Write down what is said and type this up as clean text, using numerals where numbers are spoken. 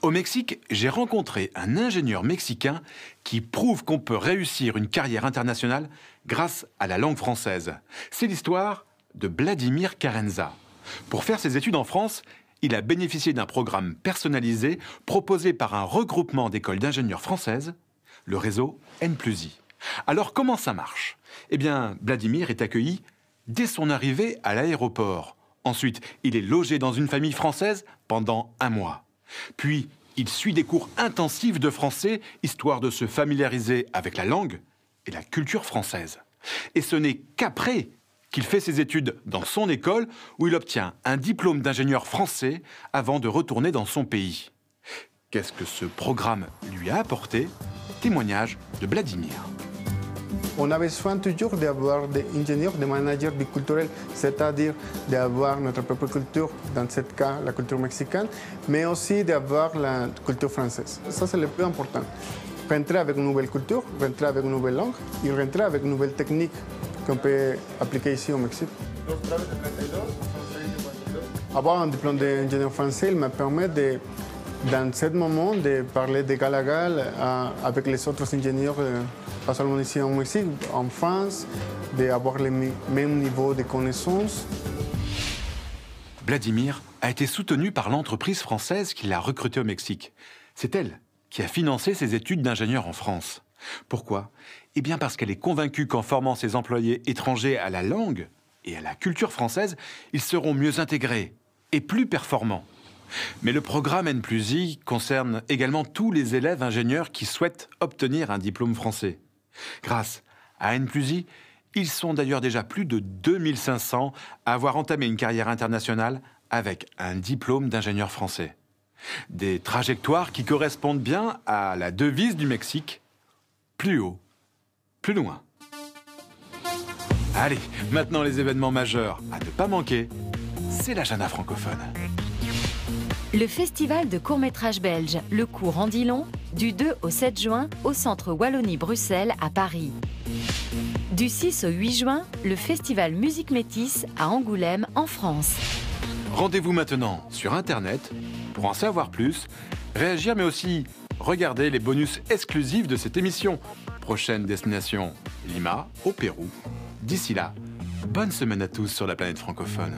Au Mexique, j'ai rencontré un ingénieur mexicain qui prouve qu'on peut réussir une carrière internationale grâce à la langue française. C'est l'histoire de Vladimir Carenza. Pour faire ses études en France, il a bénéficié d'un programme personnalisé proposé par un regroupement d'écoles d'ingénieurs françaises, le réseau N+I. Alors comment ça marche? Eh bien, Vladimir est accueilli dès son arrivée à l'aéroport. Ensuite, il est logé dans une famille française pendant 1 mois. Puis, il suit des cours intensifs de français, histoire de se familiariser avec la langue et la culture française. Et ce n'est qu'après qu'il fait ses études dans son école où il obtient un diplôme d'ingénieur français avant de retourner dans son pays. Qu'est-ce que ce programme lui a apporté? Témoignage de Vladimir. On a besoin toujours d'avoir des ingénieurs, des managers biculturels, c'est-à-dire d'avoir notre propre culture, dans ce cas la culture mexicaine, mais aussi d'avoir la culture française. Ça, c'est le plus important. Rentrer avec une nouvelle culture, rentrer avec une nouvelle langue et rentrer avec une nouvelle technique qu'on peut appliquer ici au Mexique. Avoir un diplôme d'ingénieur français, il me permet dans ce moment de parler d'égal à égal avec les autres ingénieurs, pas seulement ici au Mexique, en France, d'avoir le même niveau de connaissances. Vladimir a été soutenu par l'entreprise française qui l'a recruté au Mexique. C'est elle qui a financé ses études d'ingénieur en France. Pourquoi? Eh bien parce qu'elle est convaincue qu'en formant ses employés étrangers à la langue et à la culture française, ils seront mieux intégrés et plus performants. Mais le programme N+I concerne également tous les élèves ingénieurs qui souhaitent obtenir un diplôme français. Grâce à N+I, ils sont d'ailleurs déjà plus de 2500 à avoir entamé une carrière internationale avec un diplôme d'ingénieur français. Des trajectoires qui correspondent bien à la devise du Mexique, plus haut, plus loin. Allez, maintenant les événements majeurs à ne pas manquer, c'est l'agenda francophone. Le festival de court-métrage belge Le Court en dit long, du 2 au 7 juin au centre Wallonie-Bruxelles à Paris. Du 6 au 8 juin, le festival Musique Métis à Angoulême en France. Rendez-vous maintenant sur Internet pour en savoir plus, réagir mais aussi regarder les bonus exclusifs de cette émission. Prochaine destination, Lima, au Pérou. D'ici là, bonne semaine à tous sur la planète francophone.